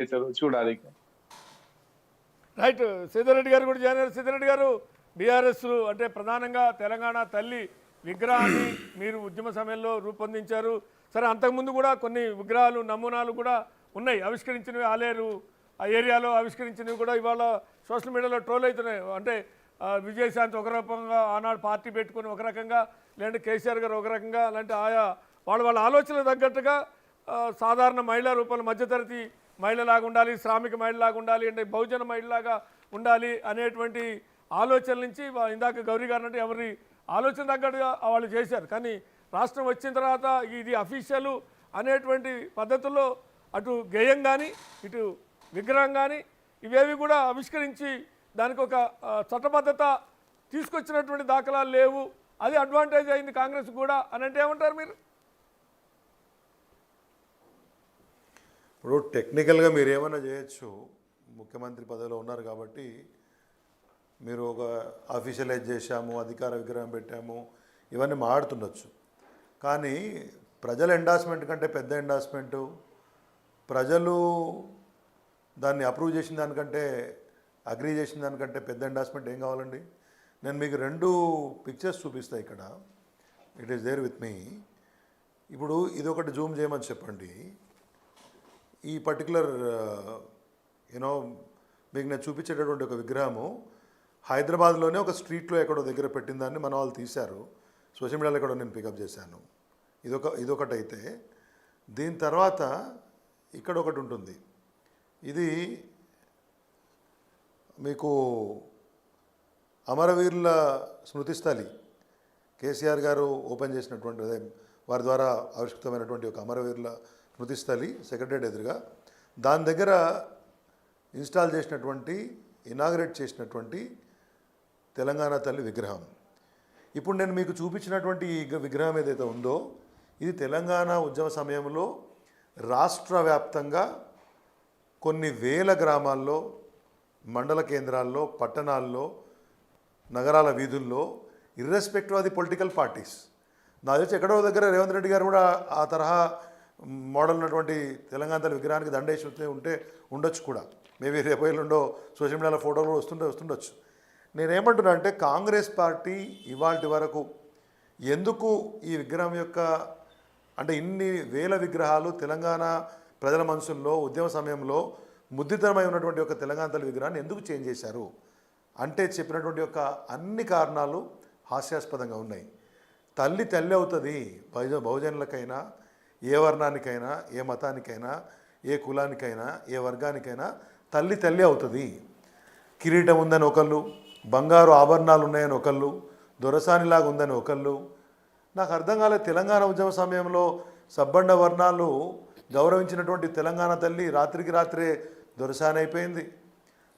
చేశారో చూడాలి ఇక. రైట్. సీతారెడ్డి గారు కూడా జాయిన్ అయ్యారు. సీతారెడ్డి గారు, బీఆర్ఎస్ అంటే ప్రధానంగా తెలంగాణ తల్లి విగ్రహాన్ని మీరు ఉద్యమ సమయంలో రూపొందించారు. సరే, అంతకుముందు కూడా కొన్ని విగ్రహాలు నమూనాలు కూడా ఉన్నాయి, ఆవిష్కరించినవి. ఆలేరు ఆ ఏరియాలో ఆవిష్కరించినవి కూడా ఇవాళ సోషల్ మీడియాలో ట్రోల్ అవుతున్నాయి. అంటే విజయశాంతి ఒక రకంగా ఆనాడు పార్టీ పెట్టుకుని ఒక రకంగా, లేదంటే కేసీఆర్ గారు ఒక రకంగా, అలాంటి ఆయా వాళ్ళ ఆలోచనలు తగ్గట్టుగా సాధారణ మహిళా రూపంలో మధ్యతరగతి మహిళలాగా ఉండాలి, శ్రామిక మహిళలాగా ఉండాలి, అంటే బహుజన మహిళలాగా ఉండాలి అనేటువంటి ఆలోచన నుంచి ఇందాక గౌరీ గారు అంటే ఎవరి ఆలోచన తగ్గట్టుగా వాళ్ళు చేశారు. కానీ రాష్ట్రం వచ్చిన తర్వాత ఇది అఫీషియల్ అనేటువంటి పద్ధతుల్లో అటు గేయం కానీ ఇటు విగ్రహం కానీ ఇవేవి కూడా ఆవిష్కరించి దానికి ఒక చట్టబద్ధత తీసుకొచ్చినటువంటి దాఖలాలు లేవు. అది అడ్వాంటేజ్ అయింది కాంగ్రెస్ కూడా అని అంటే ఏమంటారు మీరు? ఇప్పుడు టెక్నికల్గా మీరు ఏమైనా చేయొచ్చు, ముఖ్యమంత్రి పదవిలో ఉన్నారు కాబట్టి మీరు ఒక అఫీషియలైజ్ చేశాము, అధికార విగ్రహం పెట్టాము, ఇవన్నీ మాడుతుండొచ్చు. కానీ ప్రజల ఎండార్స్మెంట్ కంటే పెద్ద ఎండార్స్మెంటు, ప్రజలు దాన్ని అప్రూవ్ చేసిన దానికంటే, అగ్రీ చేసిన దానికంటే పెద్ద ఎండార్స్మెంట్ ఏం కావాలండి? నేను మీకు 2 పిక్చర్స్ చూపిస్తాను ఇక్కడ. It is there with me. ఇప్పుడు ఇదొకటి జూమ్ చేయమని చెప్పండి. ఈ పర్టికులర్ యూనో మీకు నేను చూపించేటటువంటి ఒక విగ్రహము హైదరాబాద్లోనే ఒక స్ట్రీట్లో ఎక్కడో దగ్గర పెట్టిన దాన్ని మన వాళ్ళు తీశారు. సోషల్ మీడియాలో ఎక్కడో నేను పికప్ చేశాను. ఇదొకటైతే, దీని తర్వాత ఇక్కడ ఒకటి ఉంటుంది. ఇది మీకు అమరవీరుల స్మృతిస్థలి, కేసీఆర్ గారు ఓపెన్ చేసినటువంటి, అదే వారి ద్వారా ఆవిష్కృతమైనటువంటి ఒక అమరవీరుల స్మృతిస్థలి సెక్రటరేట్ ఎదురుగా, దాని దగ్గర ఇన్స్టాల్ చేసినటువంటి, ఇనాగరేట్ చేసినటువంటి తెలంగాణ తల్లి విగ్రహం. ఇప్పుడు నేను మీకు చూపించినటువంటి ఈ విగ్రహం ఏదైతే ఉందో, ఇది తెలంగాణ ఉద్యమ సమయంలో రాష్ట్ర వ్యాప్తంగా కొన్ని వేల గ్రామాల్లో, మండల కేంద్రాల్లో, పట్టణాల్లో, నగరాల వీధుల్లో, irrespective of the political parties, నా తెలిసి ఎక్కడో దగ్గర రేవంత్ రెడ్డి గారు కూడా ఆ తరహా మోడల్ ఉన్నటువంటి తెలంగాణ తల్లి విగ్రహానికి దండేసి ఉంటే ఉండొచ్చు కూడా. మేబీ రేపు ఎల్లుండో సోషల్ మీడియాలో ఫోటోలు వస్తుండొచ్చు. నేనేమంటున్నా అంటే, కాంగ్రెస్ పార్టీ ఇవాల్టి వరకు ఎందుకు ఈ విగ్రహం యొక్క, అంటే ఇన్ని వేల విగ్రహాలు తెలంగాణ ప్రజల మనసుల్లో ఉద్యమ సమయంలో ముద్రితమై ఉన్నటువంటి ఒక తెలంగాణ తల్లి విగ్రహాన్ని ఎందుకు చేంజ్ చేశారు అంటే, చెప్పినటువంటి యొక్క అన్ని కారణాలు హాస్యాస్పదంగా ఉన్నాయి. తల్లి అవుతుంది బహుజనులకైనా, ఏ వర్ణానికైనా, ఏ మతానికైనా, ఏ కులానికైనా, ఏ వర్గానికైనా తల్లి అవుతుంది. కిరీటం ఉందని ఒకళ్ళు, బంగారు ఆభరణాలు ఉన్నాయని ఒకళ్ళు, దొరసానిలాగా ఉందని ఒకళ్ళు. నాకు అర్థం కాలేదు, తెలంగాణ ఉద్యమ సమయంలో సబ్బండ వర్ణాలు గౌరవించినటువంటి తెలంగాణ తల్లి రాత్రికి రాత్రే దొరసాని అయిపోయింది.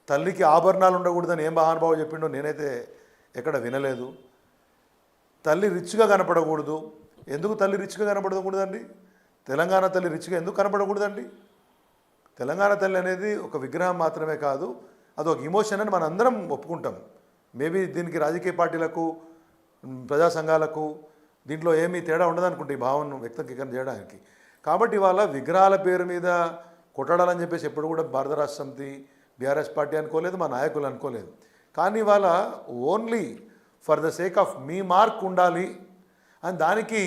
తల్లికి ఆభరణాలు ఉండకూడదని ఏం మహానుభావు చెప్పిండో నేనైతే ఎక్కడ వినలేదు. తల్లి రిచ్గా కనపడకూడదు. ఎందుకు తల్లి రిచ్గా కనపడకూడదండి? తెలంగాణ తల్లి రిచ్గా ఎందుకు కనపడకూడదండి? తెలంగాణ తల్లి అనేది ఒక విగ్రహం మాత్రమే కాదు, అది ఒక ఇమోషన్ అని మనం అందరం ఒప్పుకుంటాం. మేబీ దీనికి రాజకీయ పార్టీలకు, ప్రజా సంఘాలకు దీంట్లో ఏమీ తేడా ఉండదనుకుంటే ఈ భావనను వ్యక్తీకరణ చేయడానికి. కాబట్టి ఇవాళ విగ్రహాల పేరు మీద కొట్టడాలని చెప్పేసి ఎప్పుడు కూడా భారత రాష్ట్ర సమితి, బీఆర్ఎస్ పార్టీ అనుకోలేదు, మా నాయకులు అనుకోలేదు. కానీ ఇవాళ only for the sake of me mark ఉండాలి అని, దానికి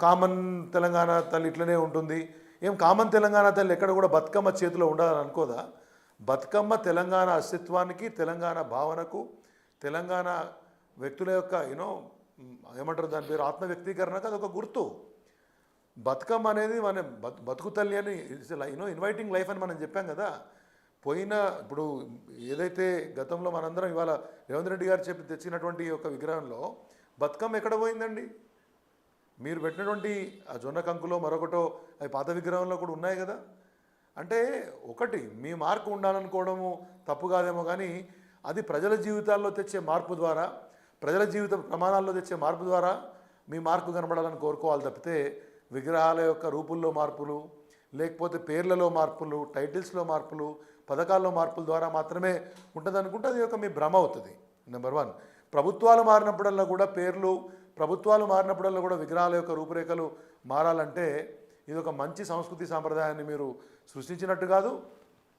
కామన్ తెలంగాణ తల్లి ఇట్లనే ఉంటుంది. ఏం కామన్ తెలంగాణ తల్లి ఎక్కడ కూడా బతుకమ్మ చేతిలో ఉండాలని అనుకోదా? బతుకమ్మ తెలంగాణ అస్తిత్వానికి, తెలంగాణ భావనకు, తెలంగాణ వ్యక్తుల యొక్క ఏమంటారు దాని పేరు, ఆత్మ వ్యక్తీకరణకు అదొక గుర్తు. బతుకమ్మ అనేది మన బతుకు తల్లి అని, ఇన్వైటింగ్ లైఫ్ అని మనం చెప్పాం కదా. ఇప్పుడు ఏదైతే గతంలో మనందరం ఇవాళ రేవంత్ రెడ్డి గారు తెచ్చినటువంటి ఒక విగ్రహంలో బతుకమ్మ ఎక్కడ పోయిందండి? మీరు పెట్టినటువంటి ఆ జొన్న కంకులో మరొకటో అవి పాత విగ్రహంలో కూడా ఉన్నాయి కదా. అంటే ఒకటి మీ మార్పు ఉండాలనుకోవడము తప్పు కాదేమో, కానీ అది ప్రజల జీవితాల్లో తెచ్చే మార్పు ద్వారా, ప్రజల జీవిత ప్రమాణాల్లో తెచ్చే మార్పు ద్వారా మీ మార్పు కనబడాలని కోరుకోవాలి తప్పితే, విగ్రహాల యొక్క రూపుల్లో మార్పులు, లేకపోతే పేర్లలో మార్పులు, టైటిల్స్లో మార్పులు, పథకాల్లో మార్పుల ద్వారా మాత్రమే ఉంటుంది అనుకుంటే అది ఒక మీ భ్రమ అవుతుంది. నెంబర్ 1. ప్రభుత్వాలు మారినప్పుడల్లా కూడా పేర్లు, ప్రభుత్వాలు మారినప్పుడల్లా కూడా విగ్రహాల యొక్క రూపురేఖలు మారాలంటే ఇది ఒక మంచి సంస్కృతి సాంప్రదాయాన్ని మీరు సృష్టించినట్టు కాదు,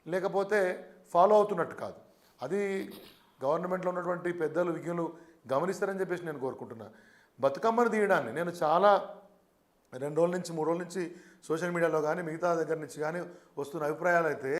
లేకపోతే ఫాలో అవుతున్నట్టు కాదు. అది గవర్నమెంట్లో ఉన్నటువంటి పెద్దలు విజ్ఞులు గమనిస్తారని చెప్పేసి నేను కోరుకుంటున్నా. బతుకమ్మను తీయడాన్ని నేను చాలా 2 రోజుల నుంచి 3 రోజుల నుంచి సోషల్ మీడియాలో కానీ మిగతా దగ్గర నుంచి కానీ వస్తున్న అభిప్రాయాలు అయితే